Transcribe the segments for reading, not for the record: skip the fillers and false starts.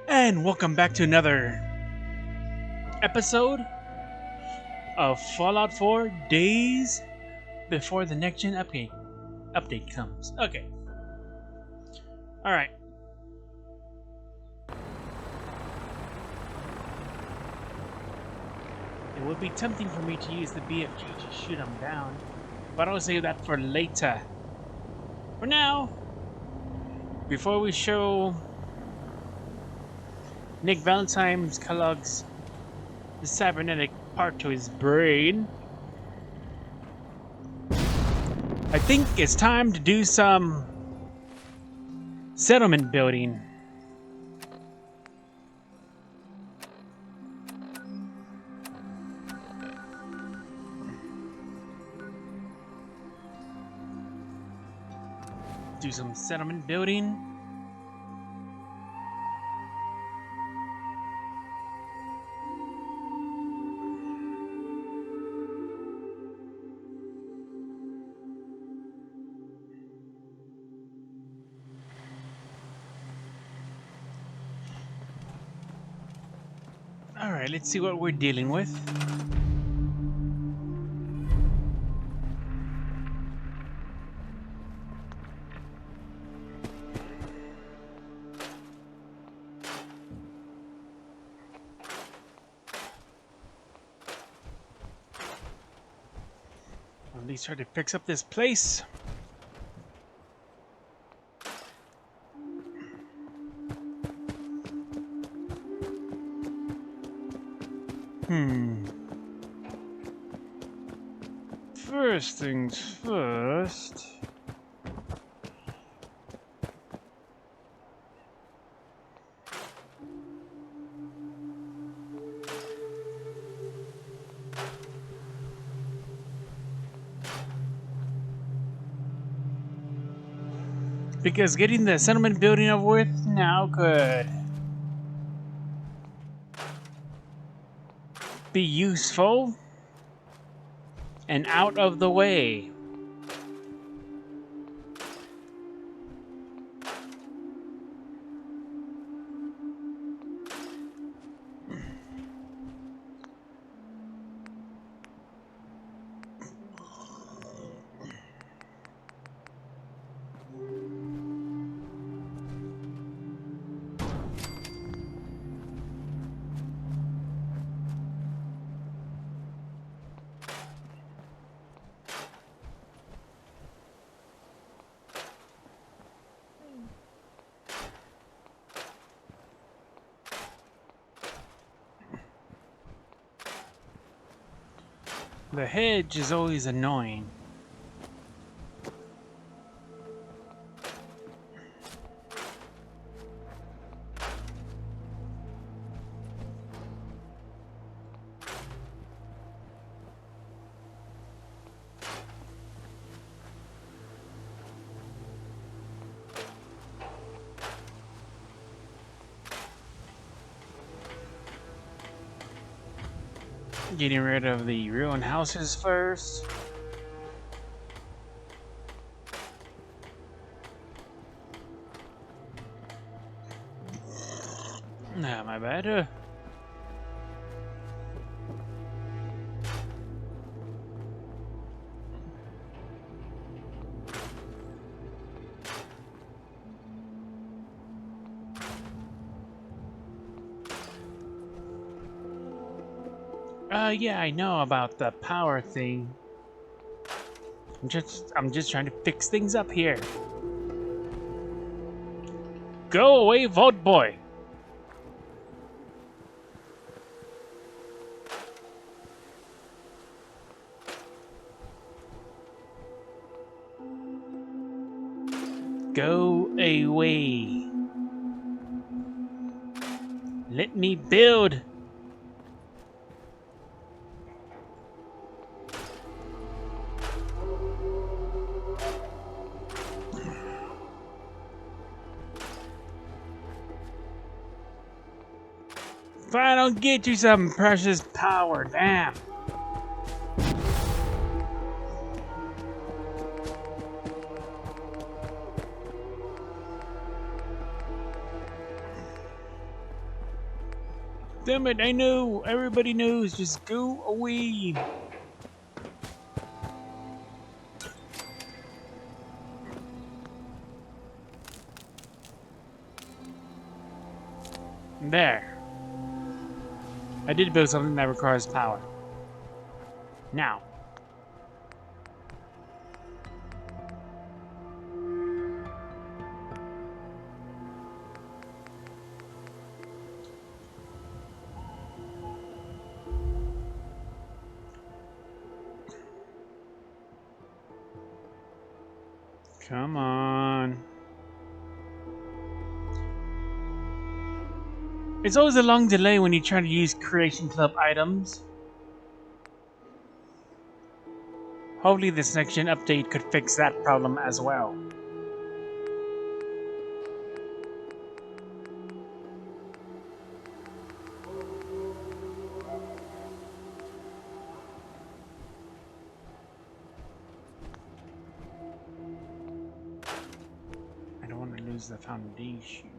And welcome back to another episode of Fallout 4 Days Before the Next Gen update comes. Okay. Alright. It would be tempting for me to use the BFG to shoot him down, but I'll save that for later. For now, before we show Nick Valentine's Kellogg's the cybernetic part to his brain, I think it's time to do some settlement building. Do some settlement building. Alright, let's see what we're dealing with. At least try to fix up this place. First things first. Because getting the settlement building over with now could be useful and out of the way. The hedge is always annoying. Getting rid of the ruined houses first. Nah, my bad. Yeah, I know about the power thing. I'm just trying to fix things up here. Go away, Vote Boy! Go away. Let me build. If I don't get you some precious power, damn. Damn it, I know. Everybody knows. Just go away. There. I did build something that requires power. Now. Come on. It's always a long delay when you try to use Creation Club items. Hopefully this next gen update could fix that problem as well. I don't want to lose the foundation.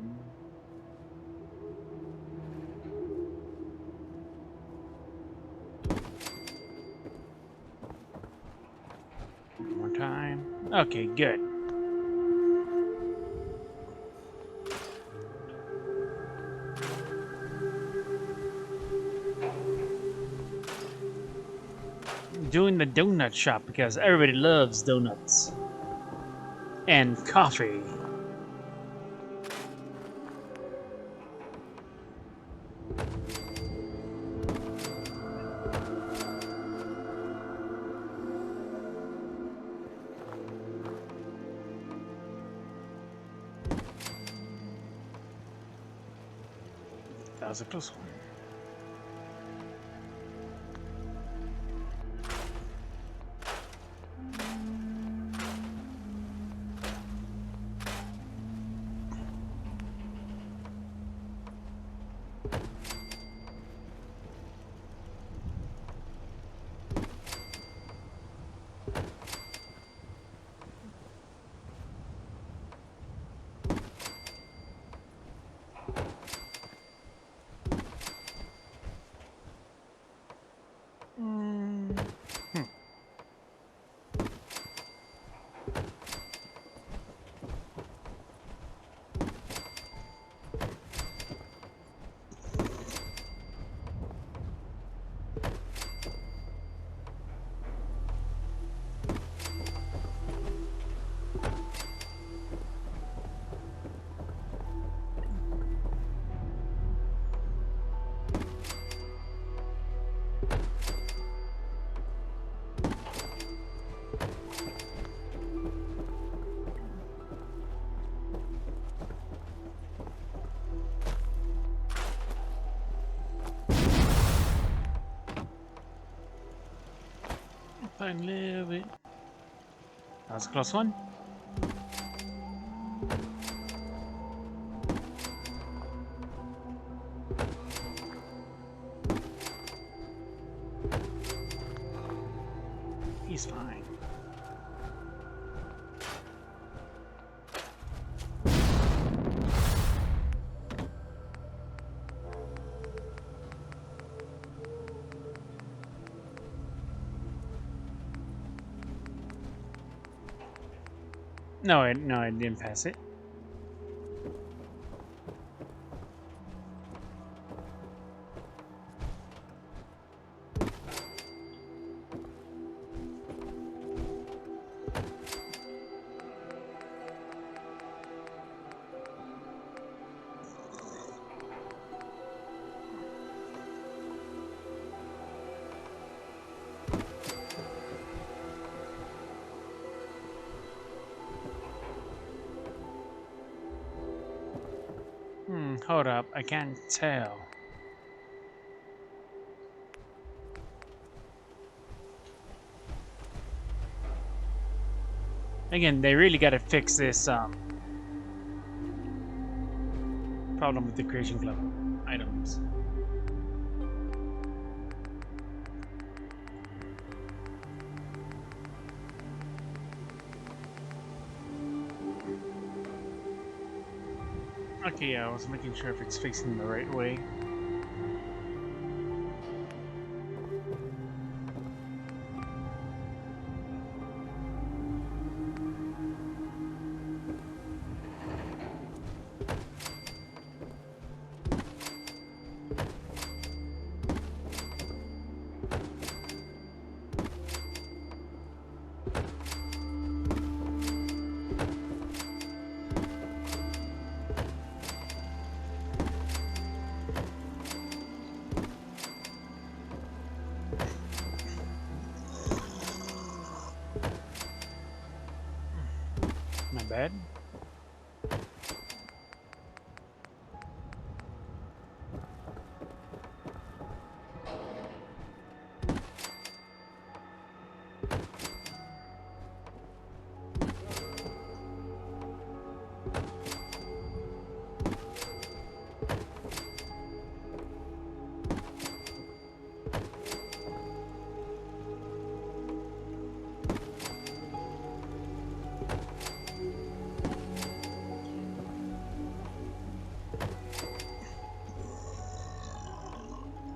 One more time. Okay, good. Doing the donut shop because everybody loves donuts. And coffee. That was a close one. I love it. That was a close one. He's fine. No, I didn't pass it. Hold up, I can't tell. Again, they really gotta fix this problem with the Creation Club items. Okay, yeah, I was making sure if it's facing the right way. bad.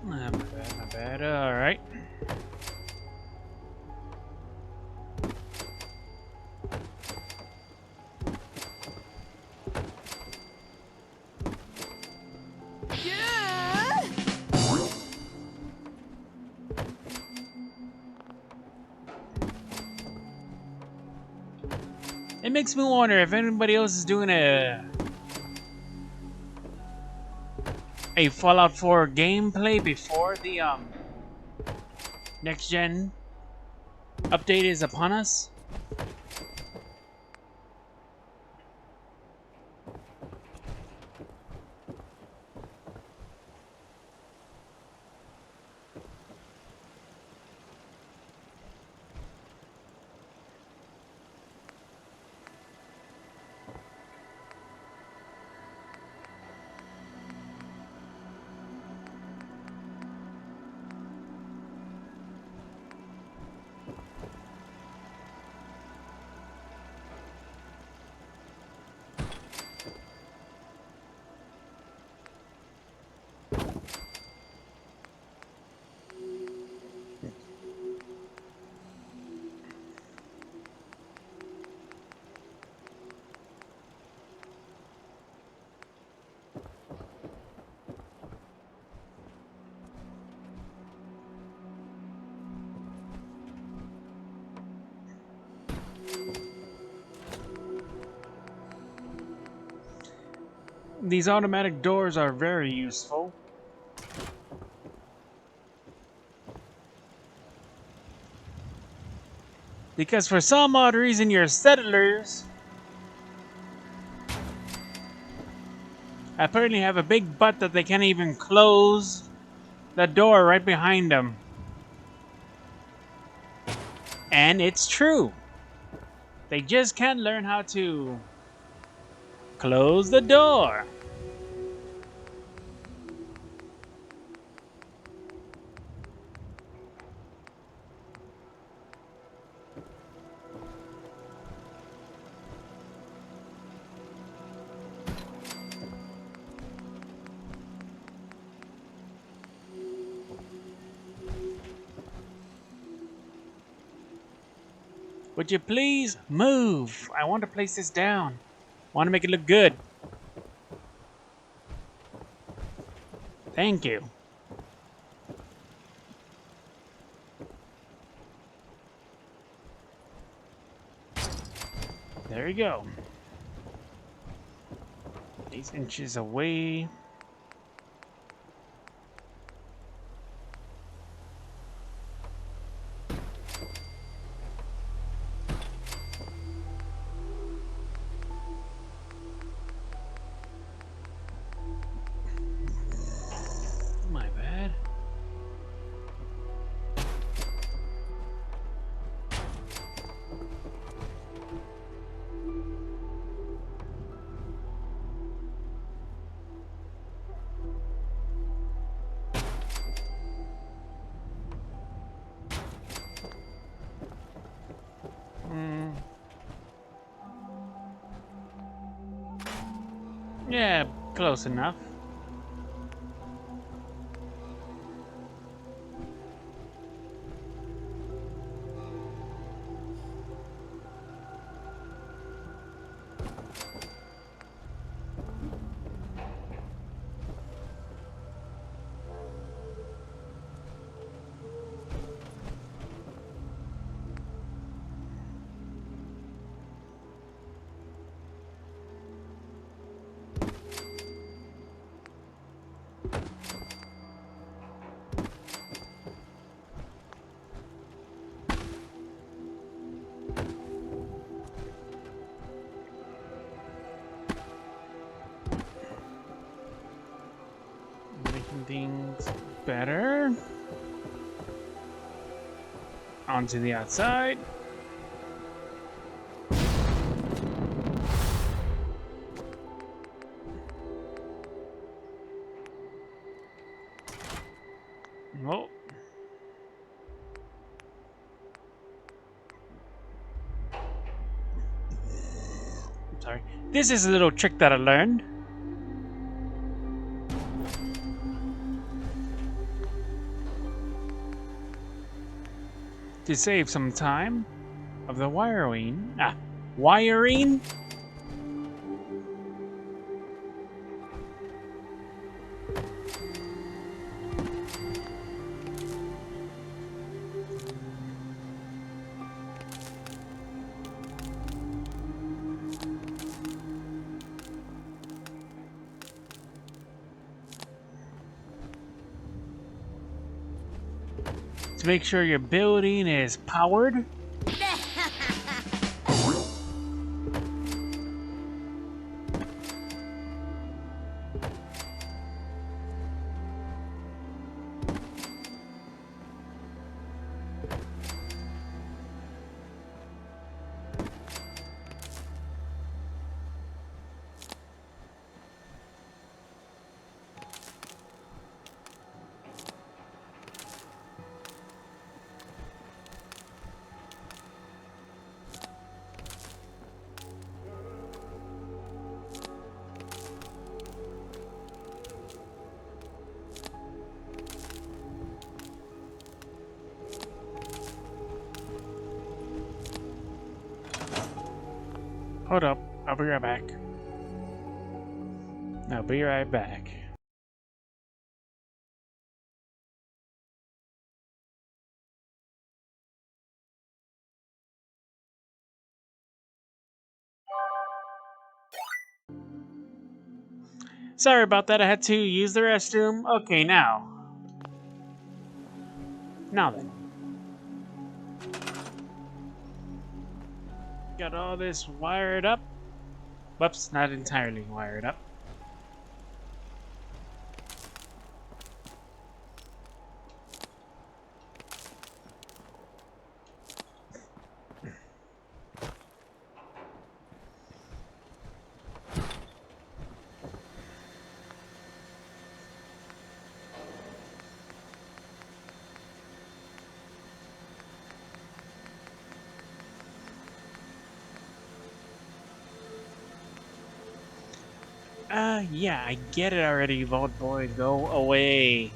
My bad, my bad. Alright. It makes me wonder if anybody else is doing a Fallout 4 gameplay before the next gen update is upon us. These automatic doors are very useful. Because for some odd reason your settlers apparently have a big butt that they can't even close the door right behind them. And it's true. They just can't learn how to close the door. Would you please move? I want to place this down. I want to make it look good. Thank you. There you go. 8 inches away. My bad. Yeah, close enough. Everything's better. Onto the outside. Oh. Sorry. This is a little trick that I learned. To save some time of the wiring. Wiring? To make sure your building is powered. Hold up, I'll be right back. I'll be right back. Sorry about that, I had to use the restroom. Okay, now. Now then. Got all this wired up. Whoops, not entirely wired up. Yeah, I get it already, Vault Boy. Go away.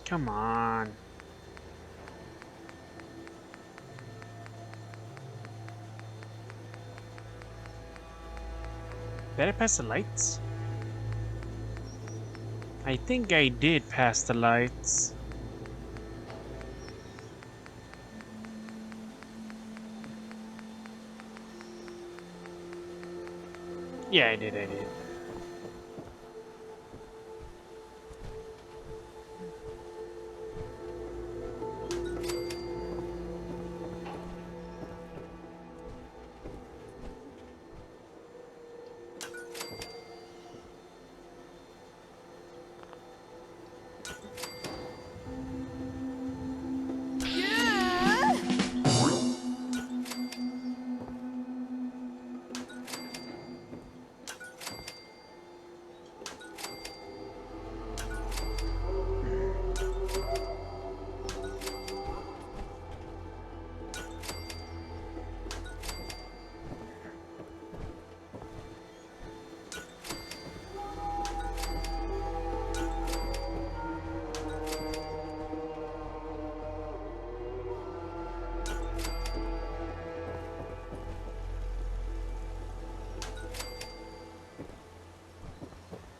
Come on. Did I pass the lights? I think I did pass the lights. Yeah, I did.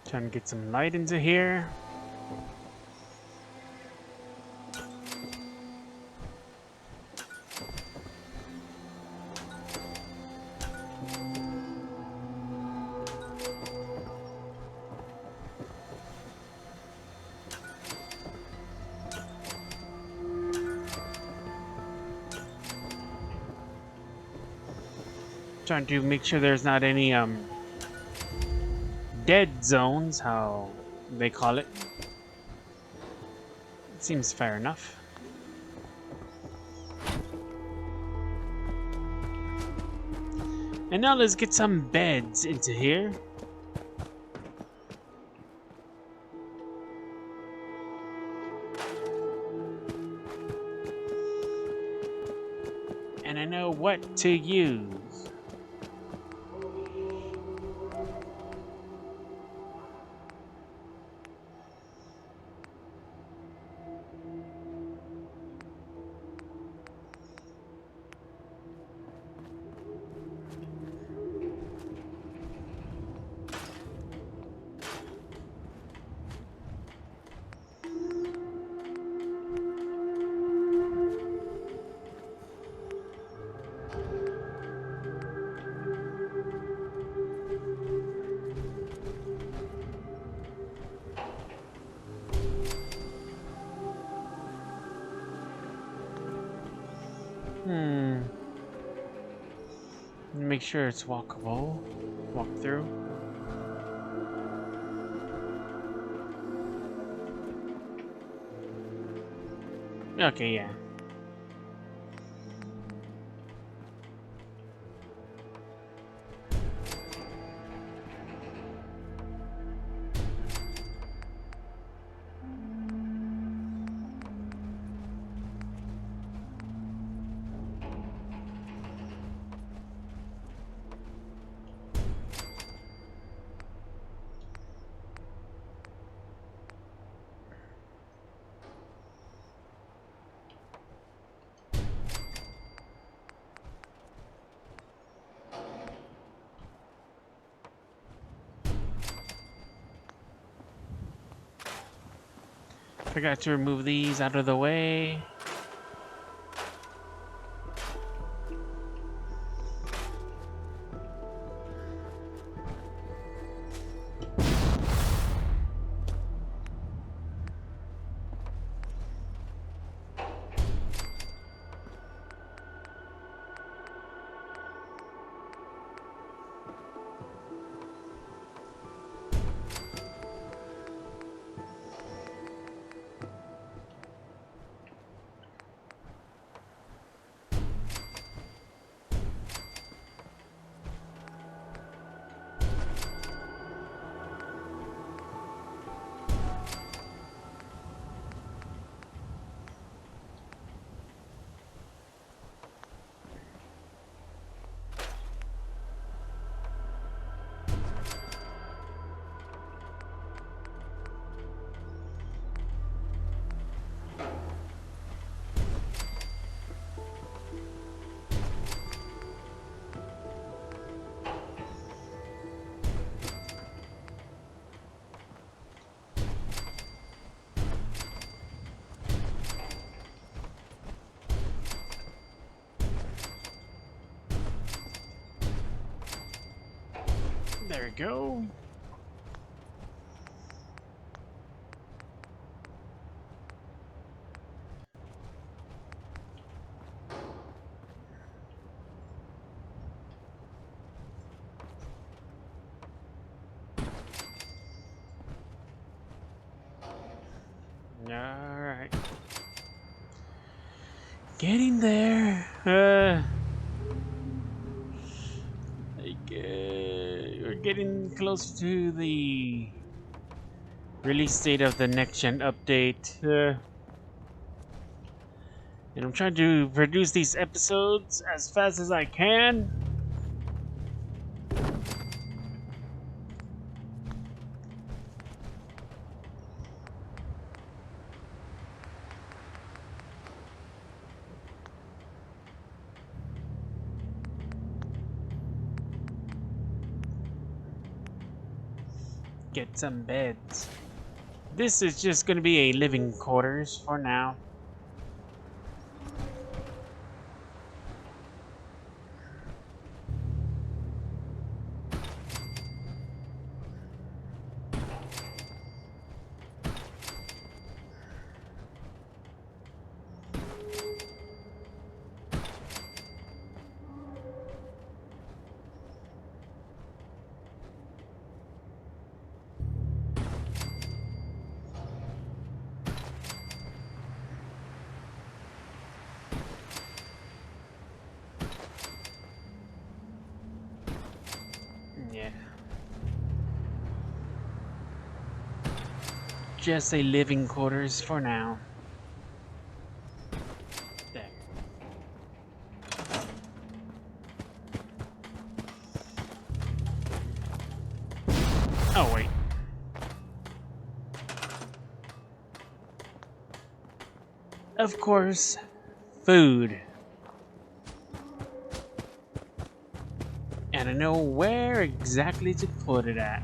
Trying to get some light into here. Trying to make sure there's not any dead zones, how they call it. It seems fair enough. And now let's get some beds into here. And I know what to use. Make sure it's walkable. Walk through. Okay, yeah. Forgot to remove these out of the way. There we go. Alright. Getting there. We're getting close to the release date of the next gen update. And I'm trying to produce these episodes as fast as I can. Get some beds. This is just going to be a living quarters for now. just say living quarters for now. There. Oh, wait. Of course, food. And I know where exactly to put it at.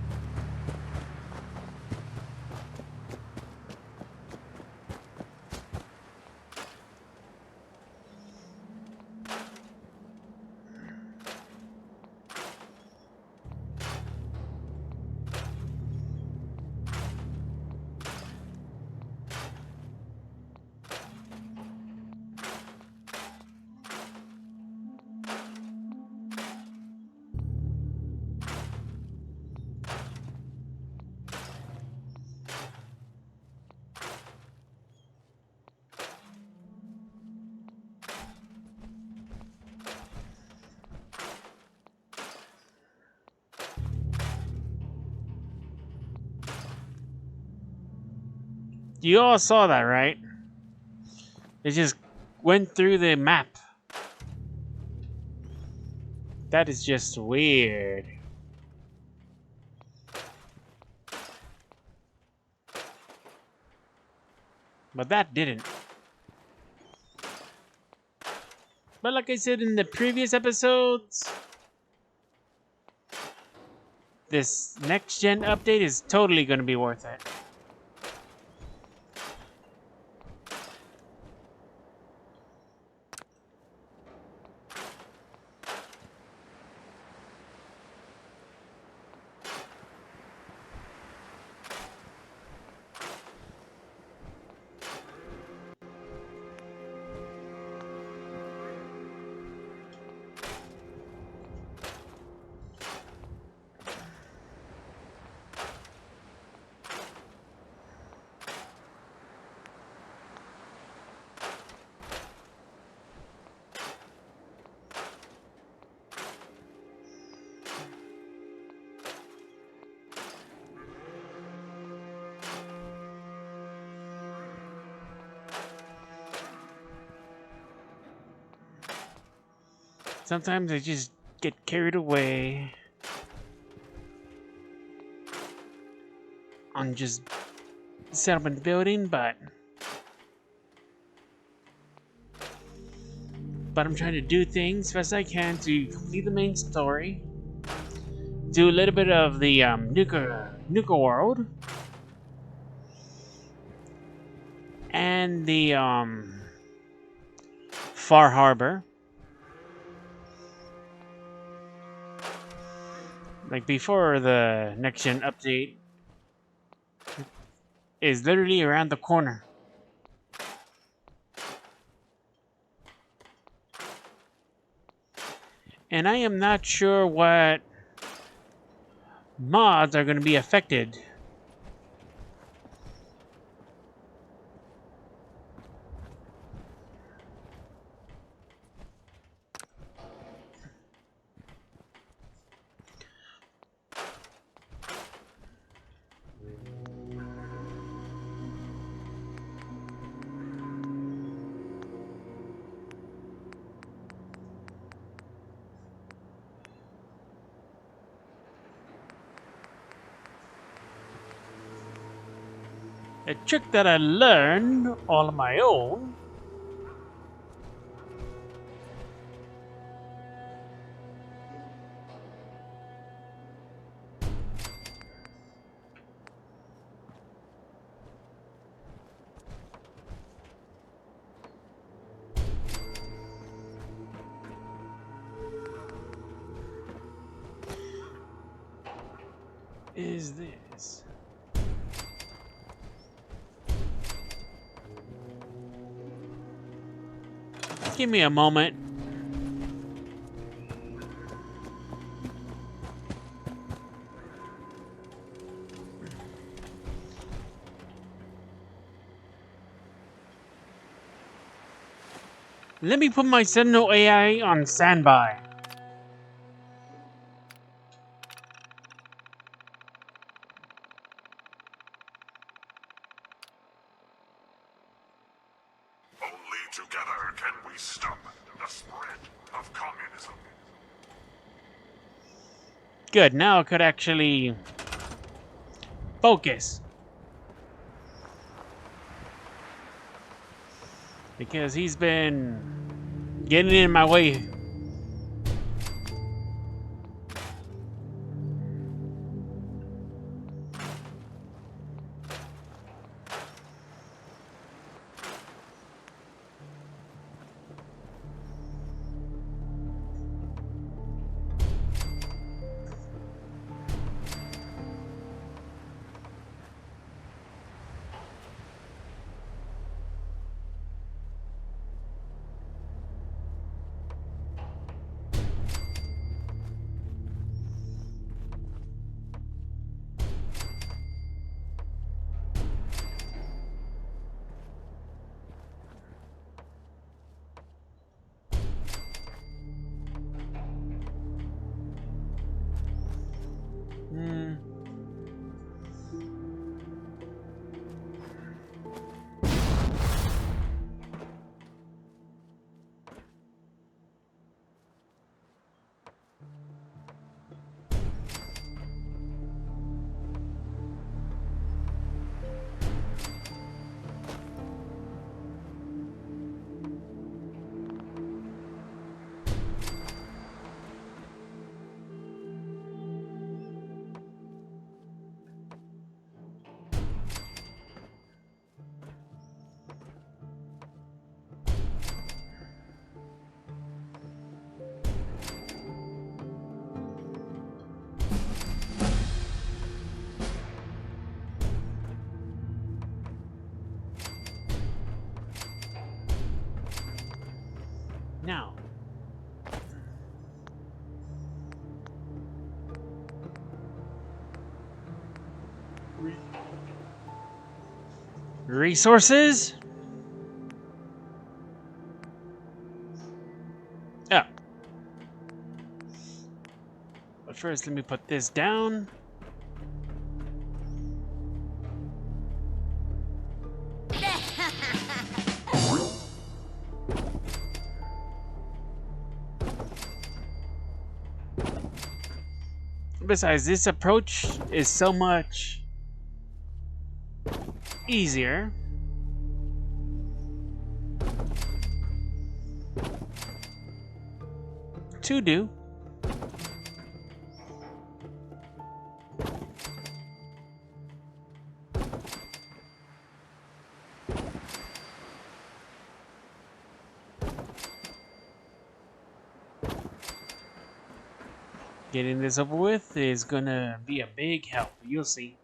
You all saw that, right? It just went through the map. That is just weird. But that didn't. But like I said in the previous episodes, this next gen update is totally going to be worth it. Sometimes I just get carried away on just settlement building, but I'm trying to do things as best I can to complete the main story, do a little bit of the nuka world, and the Far Harbor. Like before the next gen update is literally around the corner. And I am not sure what mods are going to be affected. A trick that I learned all on my own is this. Give me a moment. Let me put my Sentinel AI on standby. together can we stop the spread of communism. Good, now I could actually focus. Because he's been getting in my way. Now. Resources? Oh. But first, let me put this down. Besides, this approach is so much easier. To do. Getting this over with is gonna be a big help. You'll see.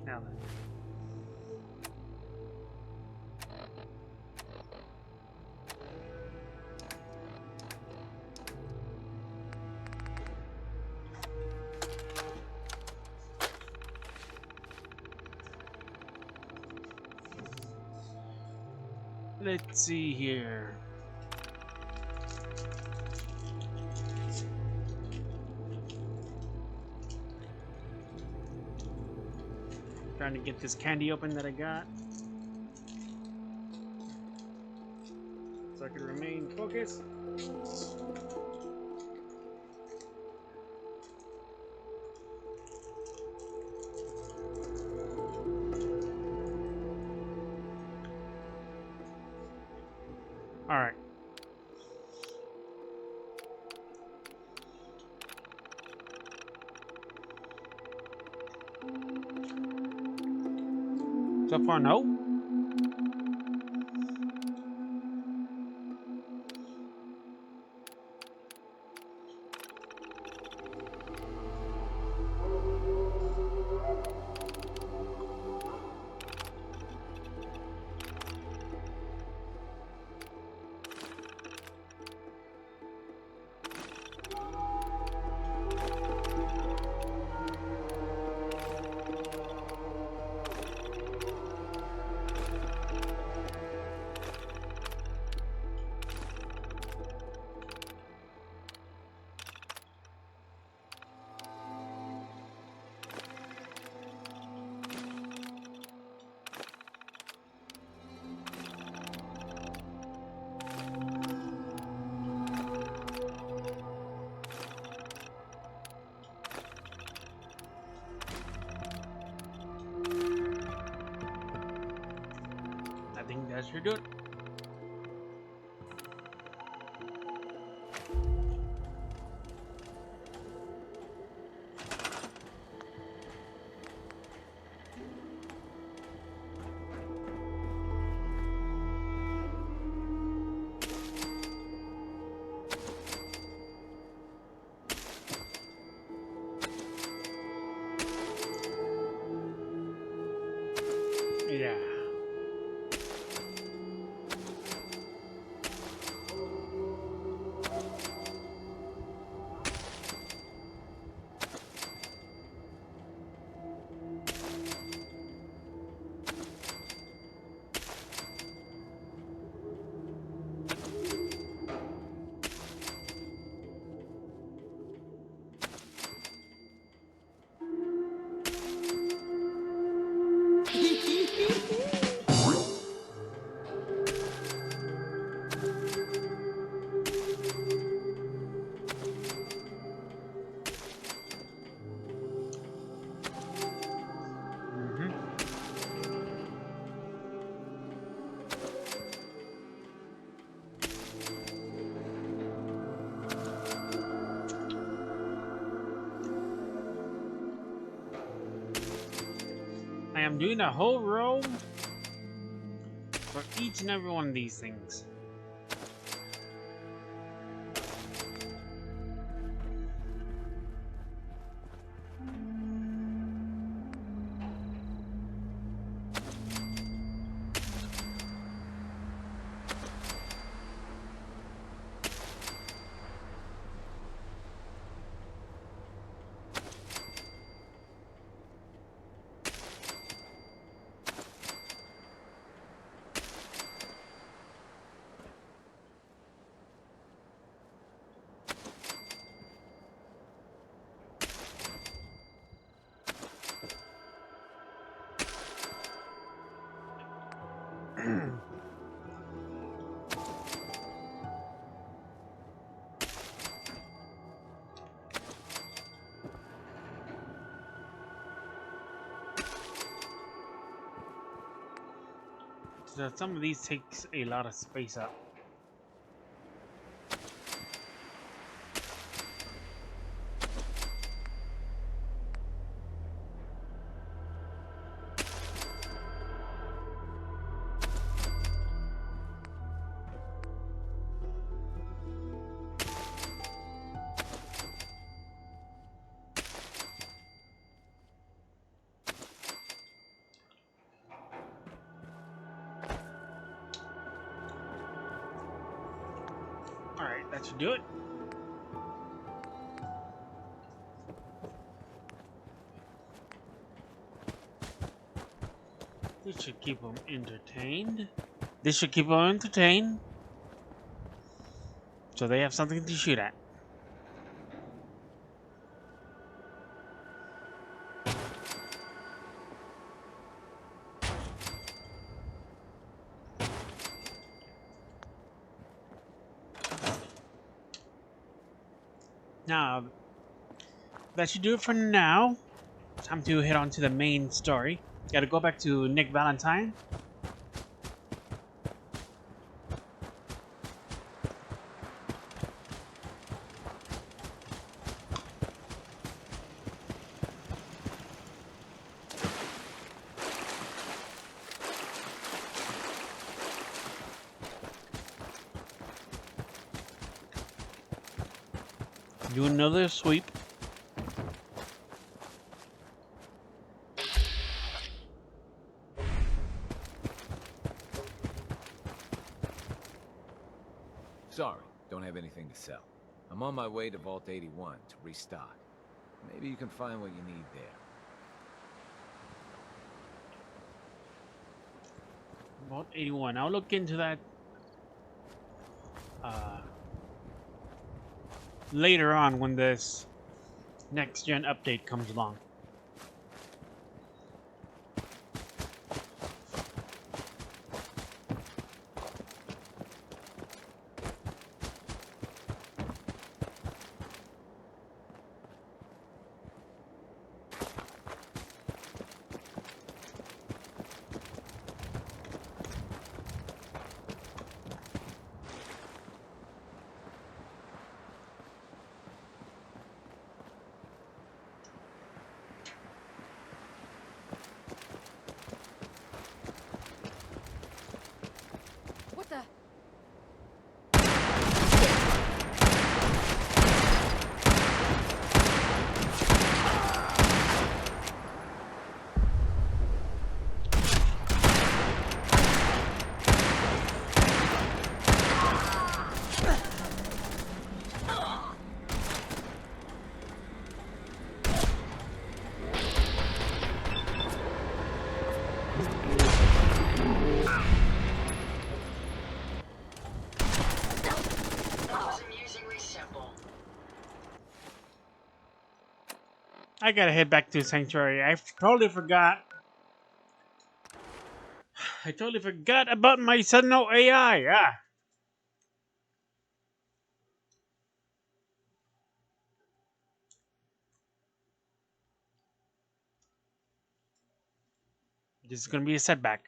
Now then. Let's see here. Trying to get this candy open that I got. So I can remain focused. Alright. So far, no. should do it. Yeah. I am doing a whole row for each and every one of these things. So some of these takes a lot of space up. Alright, that should do it. This should keep them entertained. This should keep them entertained. So they have something to shoot at. Now, that should do it for now. Time to head on to the main story. Gotta go back to Nick Valentine. Do another sweep. Sorry, don't have anything to sell. I'm on my way to Vault 81 to restock. Maybe you can find what you need there. Vault 81. I'll look into that later on when this next gen update comes along. I gotta head back to Sanctuary. I totally forgot. I totally forgot about my Sentinel AI. Ah. This is gonna be a setback.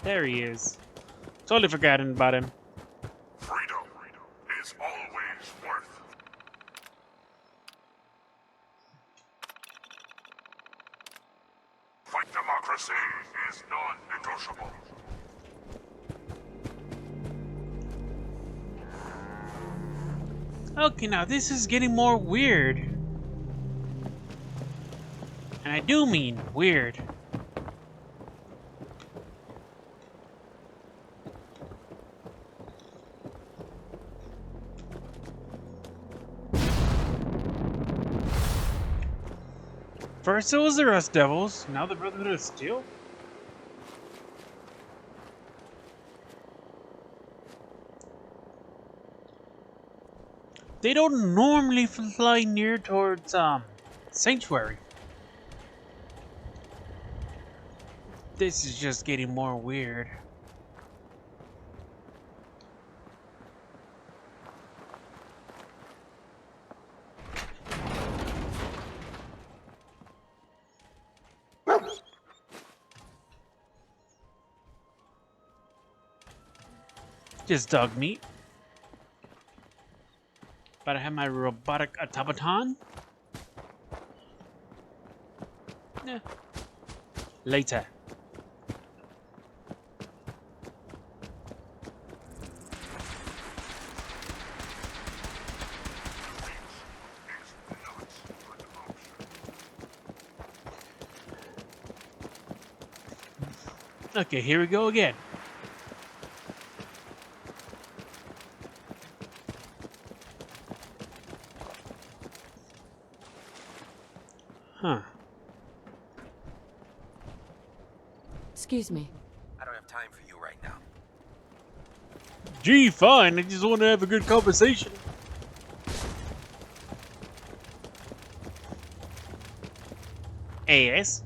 There he is. Totally forgotten about him. Freedom is always worth. Fight democracy is non-negotiable. Okay, now this is getting more weird. And I do mean weird. First it was the Rust Devils, now the Brotherhood of Steel? They don't normally fly near towards, Sanctuary. This is just getting more weird. Just dog meat. But I have my robotic automaton. Yeah. Later. Okay, here we go again. Huh. Excuse me. I don't have time for you right now. Gee, fine. I just want to have a good conversation. Yes.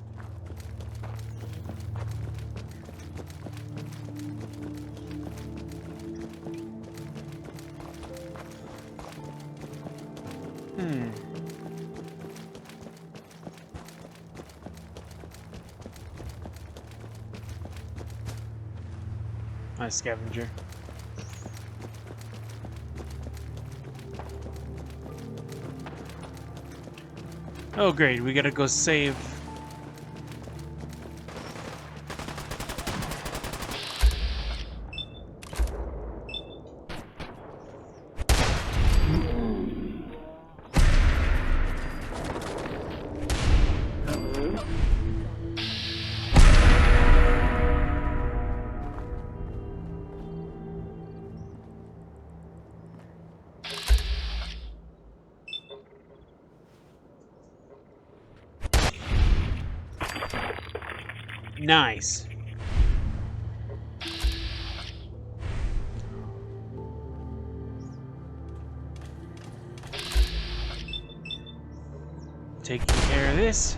Nice scavenger. Oh great, we gotta go save. Nice. Taking care of this.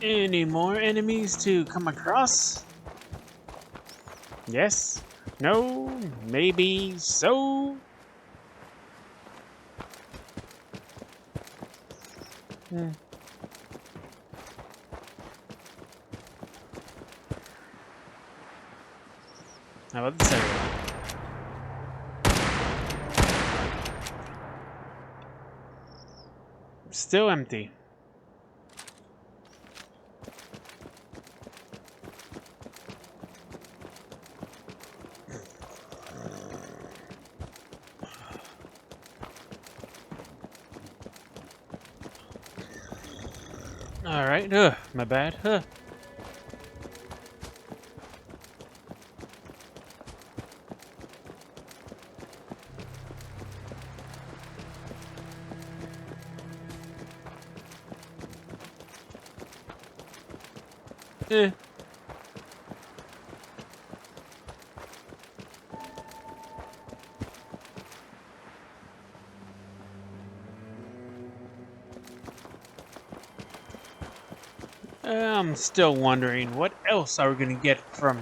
Any more enemies to come across? Yes? No? Maybe so? How about this area? Still empty. Alright, my bad. Eh. I'm still wondering what else are we gonna get from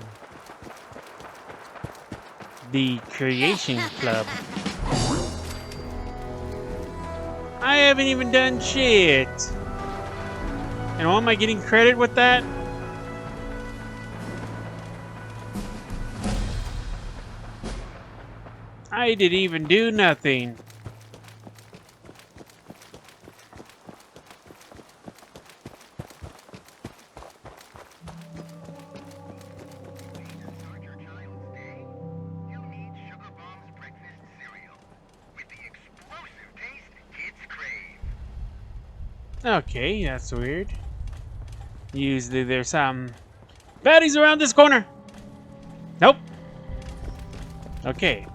the Creation Club. I haven't even done shit. And why am I getting credit with that? I didn't even do nothing. Start your child's day. You need Sugar Bomb's breakfast cereal with the explosive taste kids crave. Okay, that's weird. Usually there's some baddies around this corner. Nope. Okay.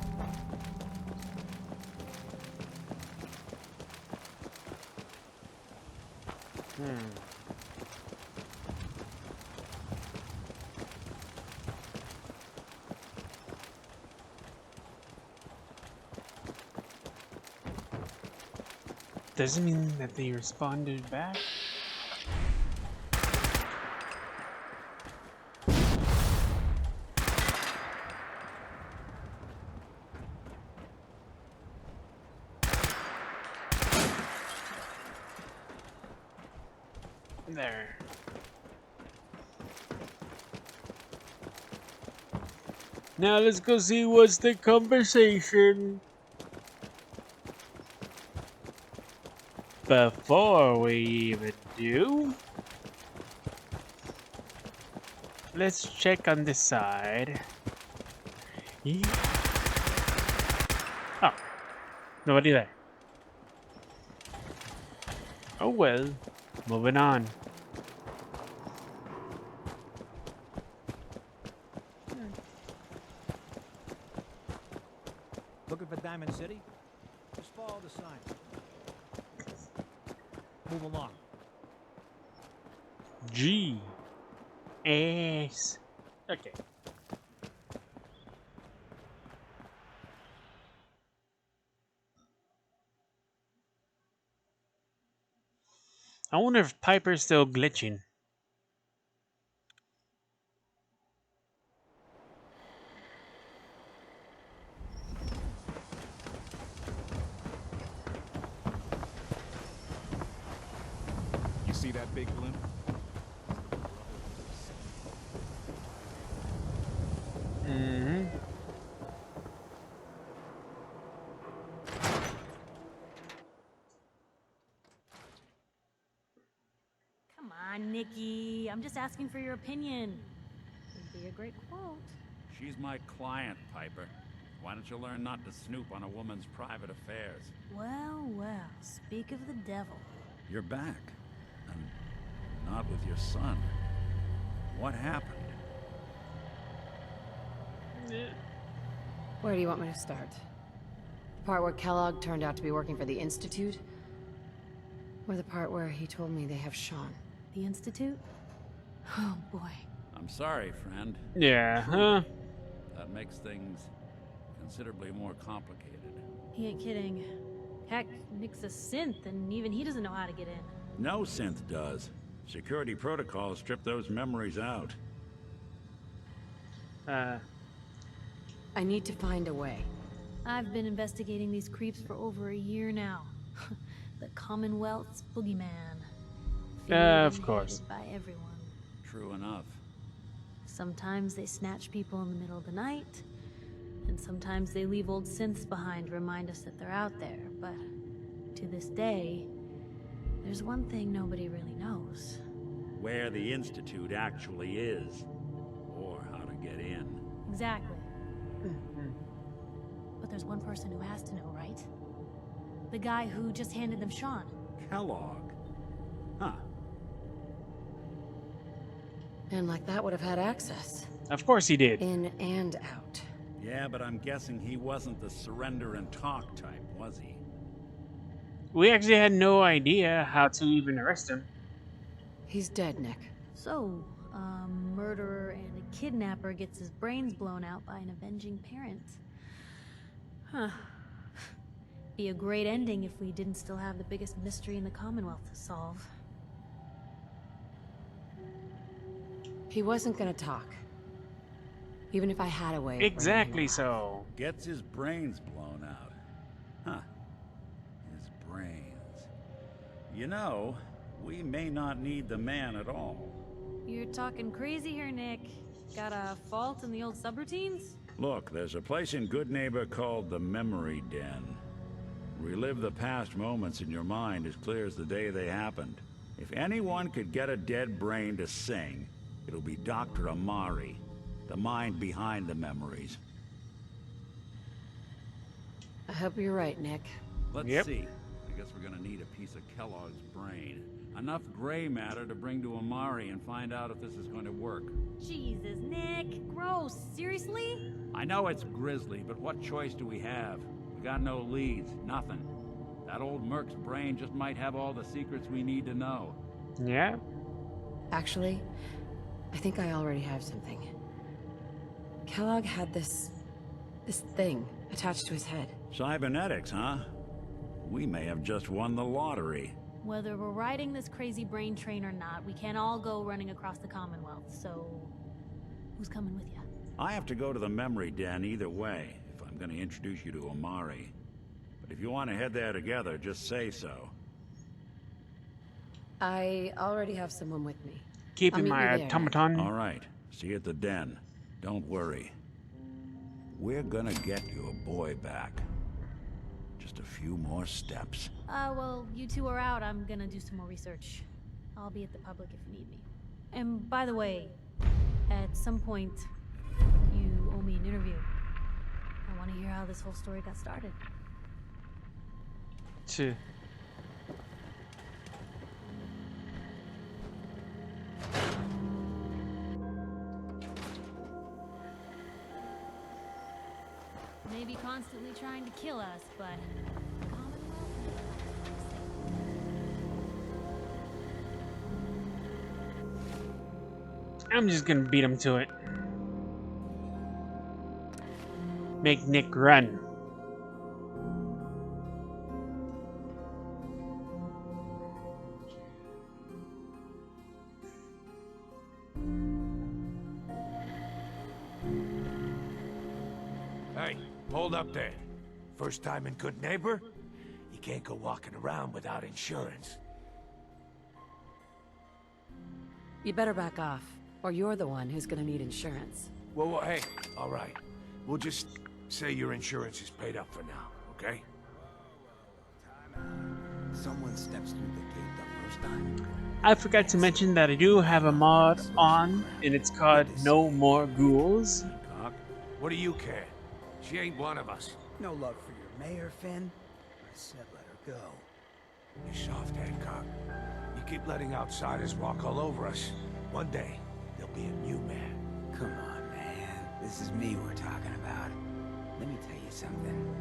Doesn't mean that they responded back. There. Now let's go see what's the conversation. Before we even do, let's check on this side. Yeah. Oh, nobody there. Oh well, moving on. Looking for Diamond City? Just follow the sign. Move along. G. S. Okay. I wonder if Piper's still glitching. You see that big blimp? Mm-hmm. Come on, Nikki. I'm just asking for your opinion. Would be a great quote. She's my client, Piper. Why don't you learn not to snoop on a woman's private affairs? Well, well, speak of the devil. You're back. And not with your son. What happened? Where do you want me to start? The part where Kellogg turned out to be working for the Institute? Or the part where he told me they have Sean? The Institute? Oh, boy. I'm sorry, friend. Yeah, huh? That makes things considerably more complicated. He ain't kidding. Heck, Nick's a synth, and even he doesn't know how to get in. No synth does. Security protocols strip those memories out. I need to find a way. I've been investigating these creeps for over a year now. The Commonwealth's boogeyman. Of Feared and course. hated by everyone. True enough. Sometimes they snatch people in the middle of the night, and sometimes they leave old synths behind to remind us that they're out there. But to this day, there's one thing nobody really knows. Where the Institute actually is. Or how to get in. Exactly. But there's one person who has to know, right? The guy who just handed them Sean. Kellogg. Huh. And like that would have had access. Of course he did. In and out. Yeah, but I'm guessing he wasn't the surrender and talk type, was he? We actually had no idea how to even arrest him. He's dead, Nick. So, a murderer and a kidnapper gets his brains blown out by an avenging parent. Huh. Be a great ending if we didn't still have the biggest mystery in the Commonwealth to solve. He wasn't gonna talk. Even if I had a way of bringing Exactly him so. Gets his brains blown out. Huh. His brains. You know, we may not need the man at all. You're talking crazy here, Nick. Got a fault in the old subroutines? Look, there's a place in Good Neighbor called the Memory Den. Relive the past moments in your mind as clear as the day they happened. If anyone could get a dead brain to sing, it'll be Dr. Amari, the mind behind the memories. I hope you're right, Nick. Let's Yep. see. I guess we're gonna need a piece of Kellogg's brain. Enough gray matter to bring to Amari and find out if this is going to work. Jesus, Nick. Gross. Seriously? I know it's grisly, but what choice do we have? We got no leads, nothing. That old Merc's brain just might have all the secrets we need to know. Yeah. Actually, I think I already have something. Kellogg had this thing attached to his head. Cybernetics, huh? We may have just won the lottery. Whether we're riding this crazy brain train or not, we can't all go running across the Commonwealth, so... who's coming with you? I have to go to the Memory Den either way, if I'm going to introduce you to Amari. But if you want to head there together, just say so. I already have someone with me. I'll Keeping meet my you there. automaton. All right, see you at the Den. Don't worry. We're gonna get your boy back. Just a few more steps. Well, you two are out. I'm gonna do some more research. I'll be at the public if you need me. And by the way, at some point, you owe me an interview. I want to hear how this whole story got started. Tch. Maybe constantly trying to kill us, but... I'm just gonna beat him to it. Make Nick run. Hey, hold up there. First time in Good Neighbor? You can't go walking around without insurance. You better back off, or you're the one who's gonna need insurance. Well, hey, all right. We'll just say your insurance is paid up for now, okay? Someone steps through the gate the first time. I forgot to mention that I do have a mod on, and it's called No More Ghouls. Cock, what do you care? She ain't one of us. No love for your mayor, Finn. I said let her go. You soft head, Cock. You keep letting outsiders walk all over us. One day, there'll be a new man. Come on, man. This is me we're talking about. Let me tell you something.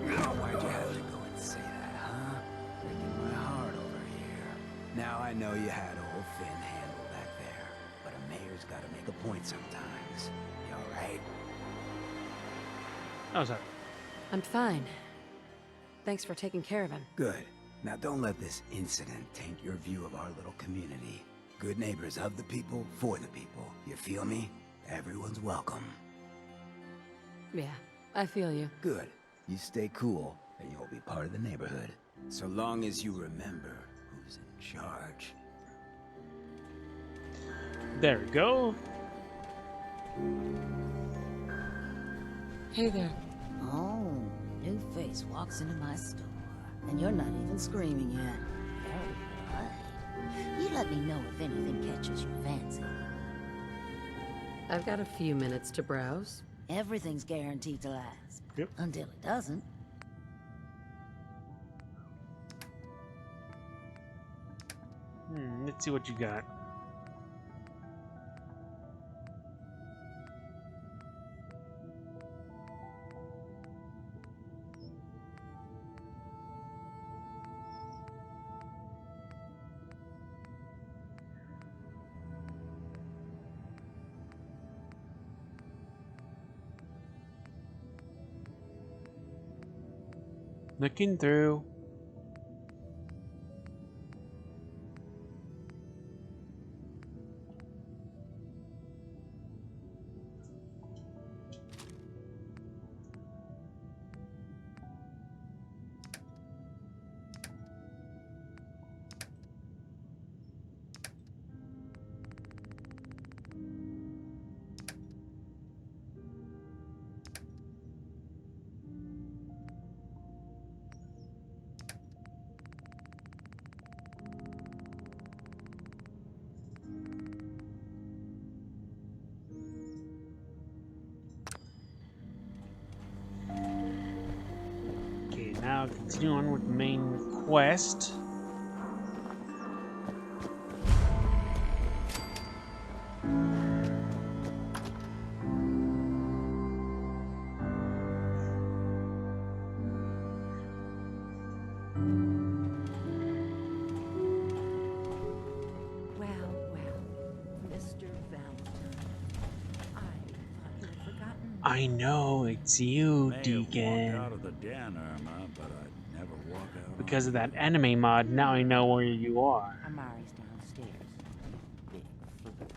Why'd you have to go and say that, huh? Breaking my heart over here. Now I know you had old Finn handled back there, but a mayor's gotta make a point sometimes. You alright? Oh, sorry. I'm fine. Thanks for taking care of him. Good. Now don't let this incident taint your view of our little community. Good neighbors of the people, for the people. You feel me? Everyone's welcome. Yeah, I feel you. Good. You stay cool, and you'll be part of the neighborhood. So long as you remember who's in charge. There we go. Hey there. Oh, new face walks into my store, and you're not even screaming yet. Very polite. You let me know if anything catches your fancy. I've got a few minutes to browse. Everything's guaranteed to last. Yep. Until it doesn't. Let's see what you got. Looking through. Okay, now continue on with the main quest. Well, Mr. Valentine, I thought you had forgotten. I know, it's you, May have Deacon. walked out of the den, Irma, but I'd never walk out Because of on that you. anime mod, now I know where you are. Amari's downstairs. Big flirt.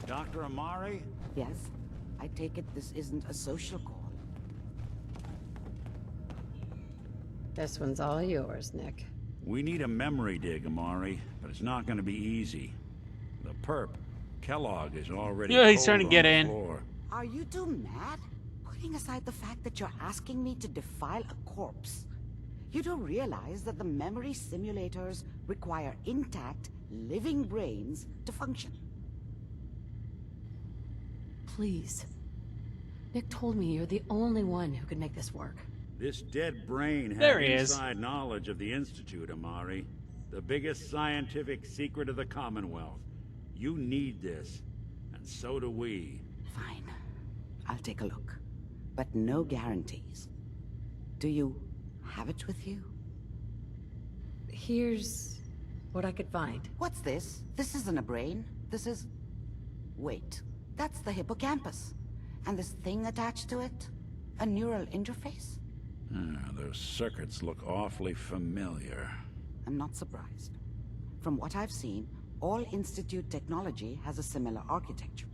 Dr. Amari? Yes, I take it this isn't a social call. This one's all yours, Nick. We need a memory dig, Amari, but it's not going to be easy. The perp, Kellogg, is already Yeah, he's cold trying to on get the in. floor. Are you two mad? Putting aside the fact that you're asking me to defile a corpse, you do realize that the memory simulators require intact, living brains to function. Please. Nick told me you're the only one who could make this work. This dead brain There had he is. inside knowledge of the Institute, Amari. The biggest scientific secret of the Commonwealth. You need this, and so do we. Fine. I'll take a look. But no guarantees. Do you have it with you? Here's what I could find. What's this? This isn't a brain. This is... Wait. That's the hippocampus. And this thing attached to it? A neural interface? Those circuits look awfully familiar. I'm not surprised. From what I've seen, all Institute technology has a similar architecture.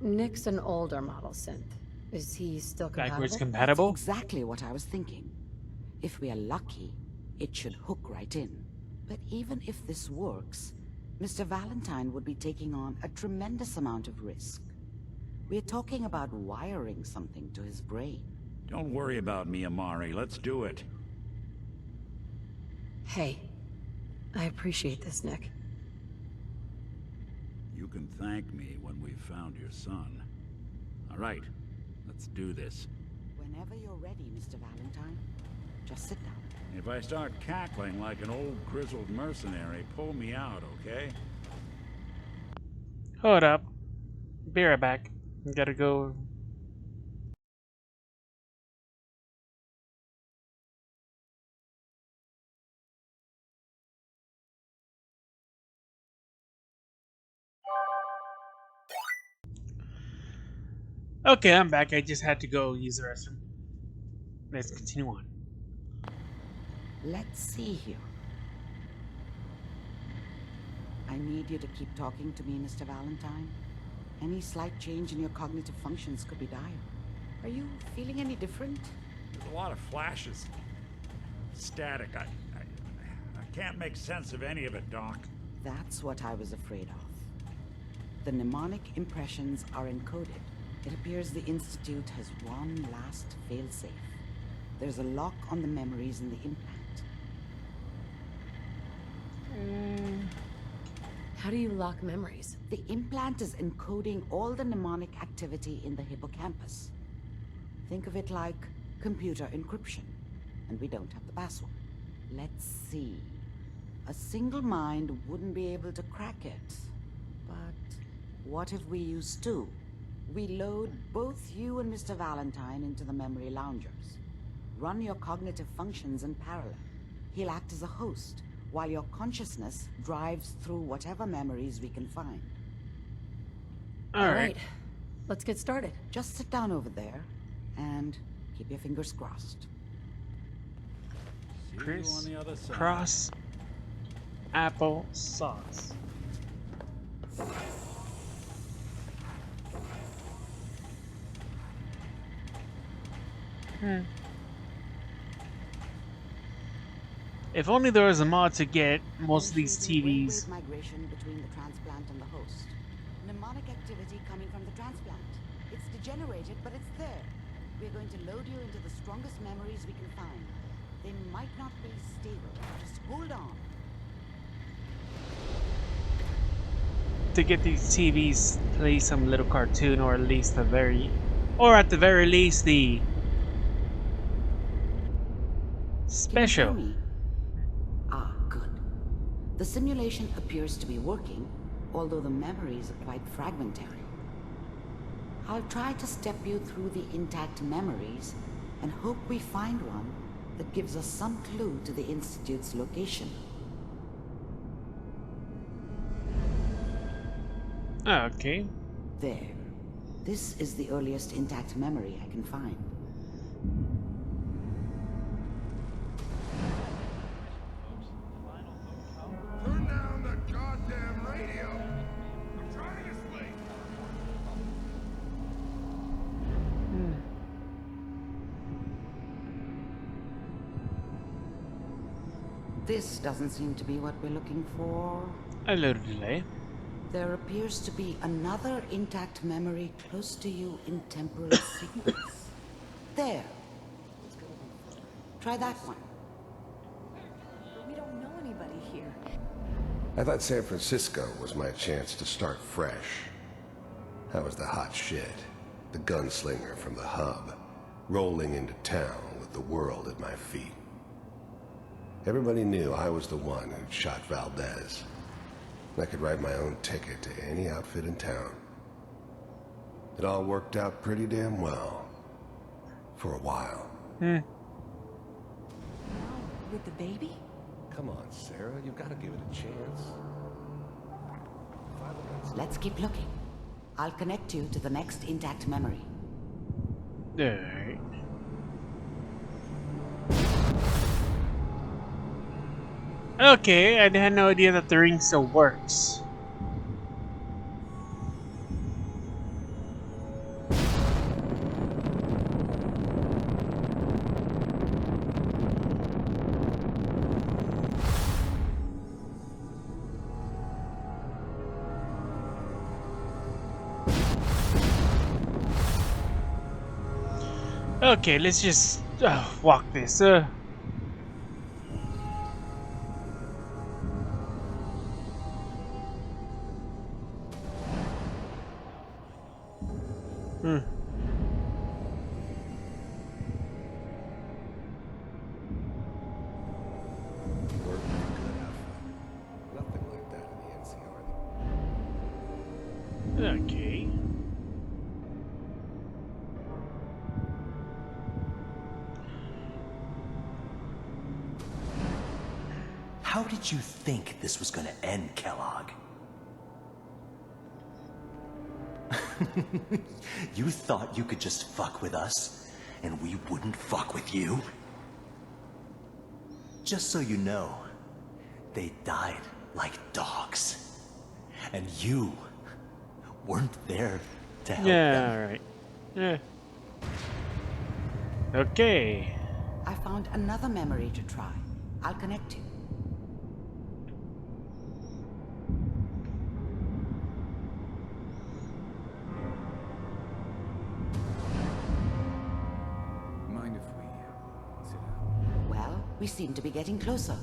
Nick's an older model synth. Is he still compatible? Backwards compatible? That's exactly what I was thinking. If we are lucky, it should hook right in. But even if this works, Mr. Valentine would be taking on a tremendous amount of risk. We're talking about wiring something to his brain. Don't worry about me, Amari. Let's do it. Hey, I appreciate this, Nick. You can thank me when we've found your son. All right, let's do this. Whenever you're ready, Mr. Valentine, just sit down. If I start cackling like an old grizzled mercenary, pull me out, okay? Hold up. Be right back. I gotta go. Okay, I'm back. I just had to go use the restroom. Let's continue on. Let's see here. I need you to keep talking to me, Mr. Valentine. Any slight change in your cognitive functions could be dire. Are you feeling any different? There's a lot of flashes. Static. I can't make sense of any of it, Doc. That's what I was afraid of. The mnemonic impressions are encoded. It appears the Institute has one last failsafe. There's a lock on the memories in the implant. How do you lock memories? The implant is encoding all the mnemonic activity in the hippocampus. Think of it like computer encryption. And we don't have the password. Let's see. A single mind wouldn't be able to crack it. But what if we use two? We load both you and Mr. Valentine into the memory loungers. Run your cognitive functions in parallel. He'll act as a host, while your consciousness drives through whatever memories we can find. All right. Let's get started. Just sit down over there and keep your fingers crossed. See you on the other side. Cross apple sauce. If only there was a mod to get most of these TVs. Migration between the transplant and the host. Mnemonic activity coming from the transplant. It's degenerated, but it's there. We're going to load you into the strongest memories we can find. They might not be stable. Just hold on. To get these TVs, play some little cartoon, or at least at the very least the special. Can you hear me? Ah, good. The simulation appears to be working, although the memories are quite fragmentary. I'll try to step you through the intact memories and hope we find one that gives us some clue to the Institute's location. Okay. There. This is the earliest intact memory I can find. Turn down the goddamn radio. I'm trying to sleep. This doesn't seem to be what we're looking for. A little delay. There appears to be another intact memory close to you in temporal sequence. There. Try that one. We don't know anybody here. I thought San Francisco was my chance to start fresh. I was the hot shit, the gunslinger from the hub, rolling into town with the world at my feet. Everybody knew I was the one who'd shot Valdez. I could write my own ticket to any outfit in town. It all worked out pretty damn well. For a while. With the baby? Come on, Sarah, you've got to give it a chance. Let's keep looking. I'll connect you to the next intact memory. Alright. Okay, I had no idea that the ring still works. Okay, let's just walk this. Nothing like that in the NCR. Okay. How did you think this was gonna end, Kellogg? You thought you could just fuck with us, and we wouldn't fuck with you? Just so you know, they died like dogs. And you weren't there to help them. Yeah, alright. Yeah. Okay. I found another memory to try. I'll connect you. Mind if we sit down? Well, we seem to be getting closer.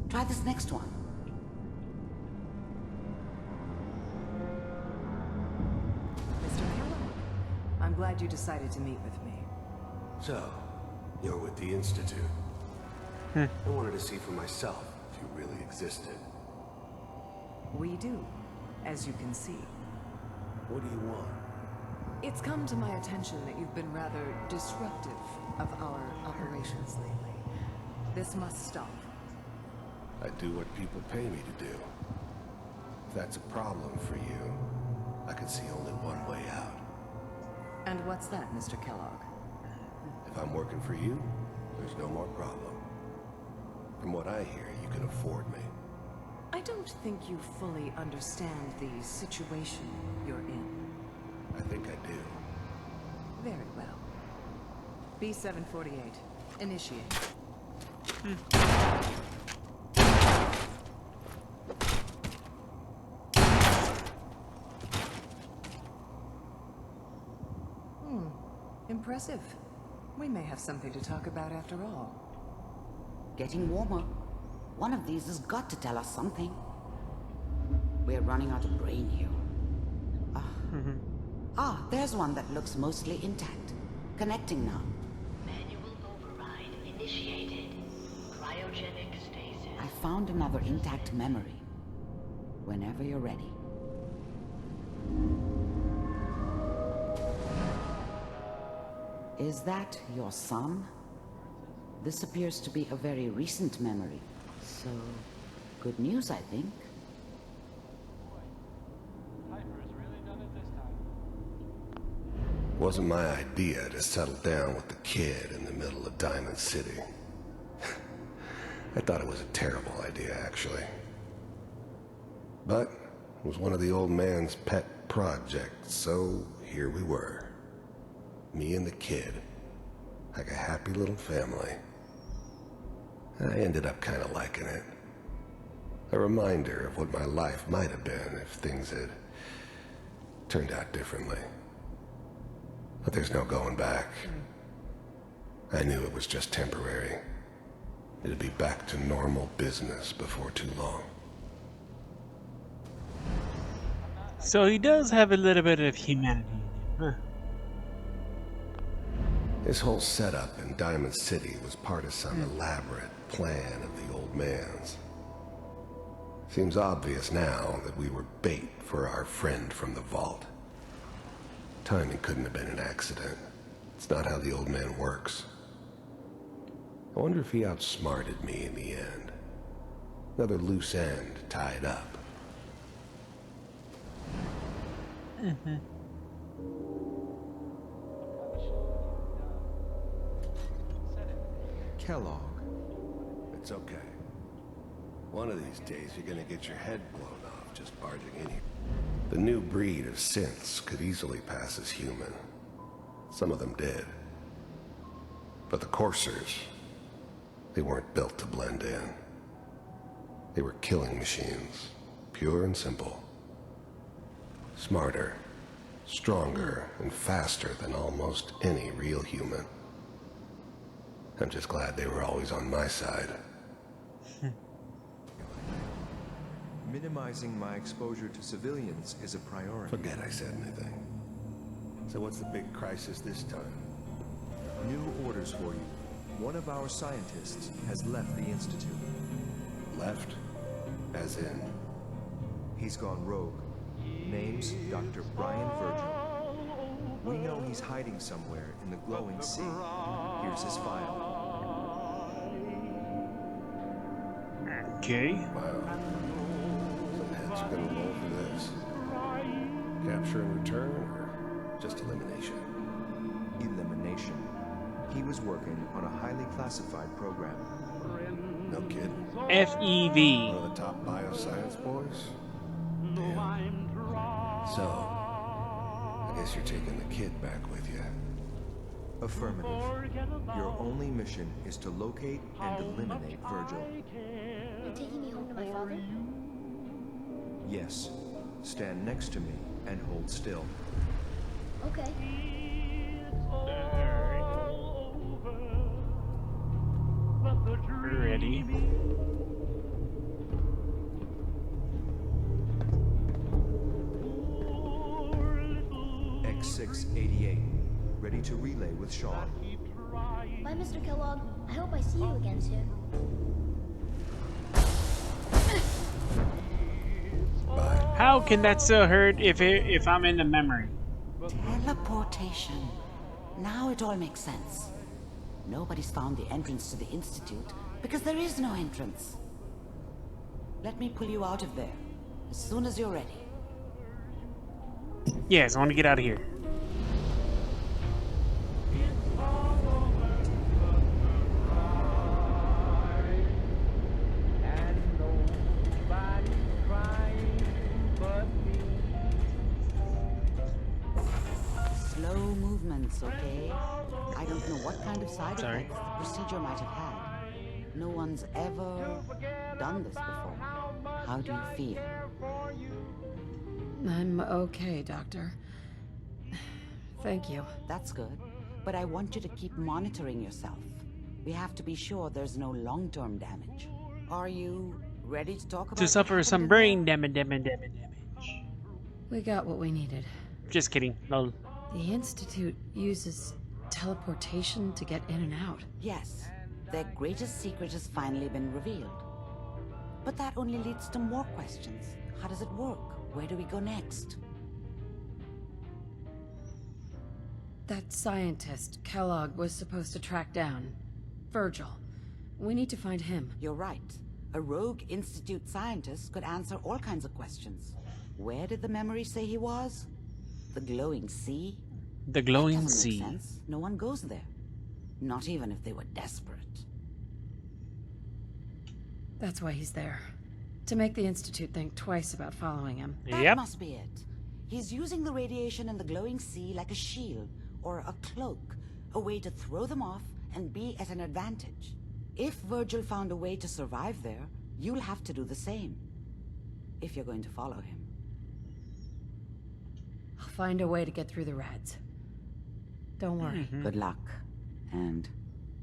Try this next one. Mr. Kellogg, I'm glad you decided to meet with me. So, you're with the Institute. I wanted to see for myself if you really existed. We do, as you can see. What do you want? It's come to my attention that you've been rather disruptive of our operations lately. This must stop. I do what people pay me to do. If that's a problem for you, I can see only one way out. And what's that, Mr. Kellogg? If I'm working for you, there's no more problem. From what I hear, you can afford me. I don't think you fully understand the situation you're in. I think I do. Very well. B-748. Initiate. Impressive. We may have something to talk about after all. Getting warmer. One of these has got to tell us something. We're running out of brain here. There's one that looks mostly intact. Connecting now. Manual override initiated. Cryogenic stasis. I found another intact memory. Whenever you're ready. Is that your son? This appears to be a very recent memory. So, good news, I think. Wasn't my idea to settle down with the kid in the middle of Diamond City. I thought it was a terrible idea, actually. But it was one of the old man's pet projects, so here we were. Me and the kid, like a happy little family. I ended up kind of liking it. A reminder of what my life might have been if things had turned out differently. But there's no going back. I knew it was just temporary. It'd be back to normal business before too long. So he does have a little bit of humanity. Huh. This whole setup in Diamond City was part of some elaborate plan of the old man's. Seems obvious now that we were bait for our friend from the vault. Timing couldn't have been an accident. It's not how the old man works. I wonder if he outsmarted me in the end. Another loose end tied up. Kellogg. It's okay. One of these days you're gonna get your head blown off just barging in here. The new breed of synths could easily pass as human. Some of them did. But the coursers, they weren't built to blend in. They were killing machines, pure and simple. Smarter, stronger, and faster than almost any real human. I'm just glad they were always on my side. Minimizing my exposure to civilians is a priority. Forget I said anything. So what's the big crisis this time? New orders for you. One of our scientists has left the Institute. Left? As in? He's gone rogue. Name's Dr. Brian Virgil. We know he's hiding somewhere in the glowing sea. Here's his file. Okay. Wow. Some heads are gonna roll for this. Capture and return, or just elimination? Elimination. He was working on a highly classified program. No kid. FEV. One of the top bioscience boys? Damn. So, I guess you're taking the kid back with you. Affirmative. Your only mission is to locate and eliminate Virgil. You're taking me home to my father? Yes. Stand next to me and hold still. Okay. Ready. X688. Ready to relay with Sean. Bye, Mr. Kellogg. I hope I see you again soon. How can that still hurt if I'm in the memory? Teleportation. Now it all makes sense. Nobody's found the entrance to the Institute because there is no entrance. Let me pull you out of there as soon as you're ready. Yes, I want to get out of here. Slow movements, okay? I don't know what kind of side Sorry. effects the procedure might have had. No one's ever done this before. How do you feel? I'm okay, Doctor. Thank you. That's good. But I want you to keep monitoring yourself. We have to be sure there's no long-term damage. Are you ready to talk about To what suffer happened some in brain there? damage. We got what we needed. Just kidding. No. The Institute uses teleportation to get in and out. Yes. Their greatest secret has finally been revealed. But that only leads to more questions. How does it work? Where do we go next? That scientist, Kellogg, was supposed to track down. Virgil. We need to find him. You're right. A rogue Institute scientist could answer all kinds of questions. Where did the memory say he was? The glowing sea? The glowing That doesn't make sea. sense. No one goes there. Not even if they were desperate. That's why he's there. To make the Institute think twice about following him. That must be it. He's using the radiation in the glowing sea like a shield or a cloak, a way to throw them off and be at an advantage. If Virgil found a way to survive there, you'll have to do the same. If you're going to follow him. I'll find a way to get through the rats. Don't worry. Good luck. And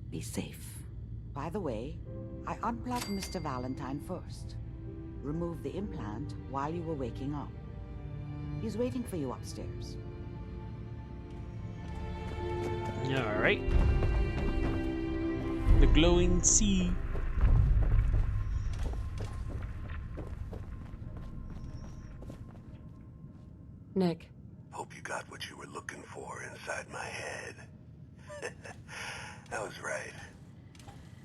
be safe. By the way, I unplugged Mr. Valentine first. Removed the implant while you were waking up. He's waiting for you upstairs. Alright. The glowing sea. Nick. Hope you got what you were looking for inside my head. I was right.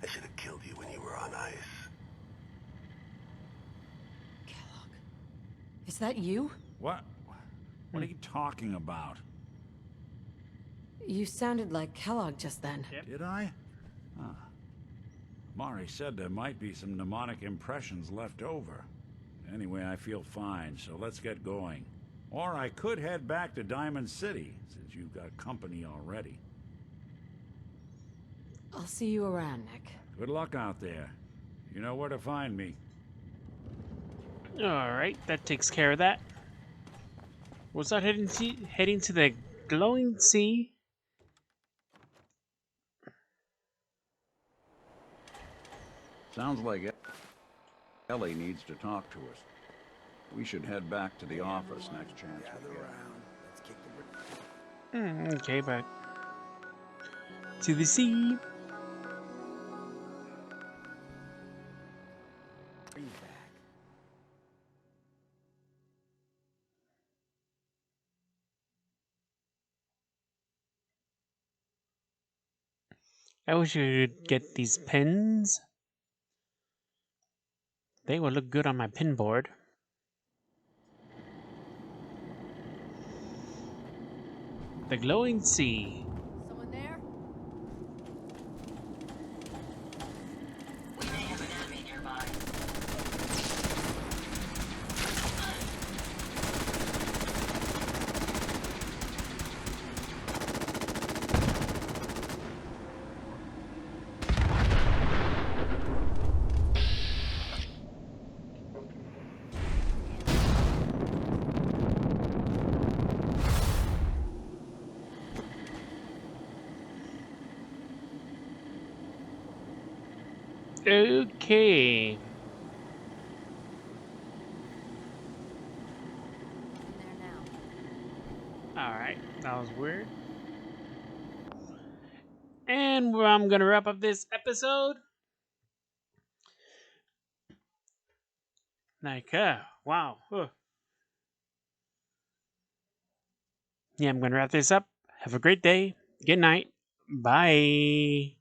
I should have killed you when you were on ice. Is that you? What? What are you talking about? You sounded like Kellogg just then. Did I? Huh. Mari said there might be some mnemonic impressions left over. Anyway, I feel fine, so let's get going. Or I could head back to Diamond City, since you've got company already. I'll see you around, Nick. Good luck out there. You know where to find me. Alright, that takes care of that. Was that heading to the glowing sea? Sounds like Ellie needs to talk to us. We should head back to the office next chance we get. Okay, but to the sea. I wish you could get these pins. They will look good on my pin board. The glowing sea. Someone there? We may have an enemy nearby. Okay. Alright, that was weird. And I'm going to wrap up this episode. Like, wow. Yeah, I'm going to wrap this up. Have a great day. Good night. Bye.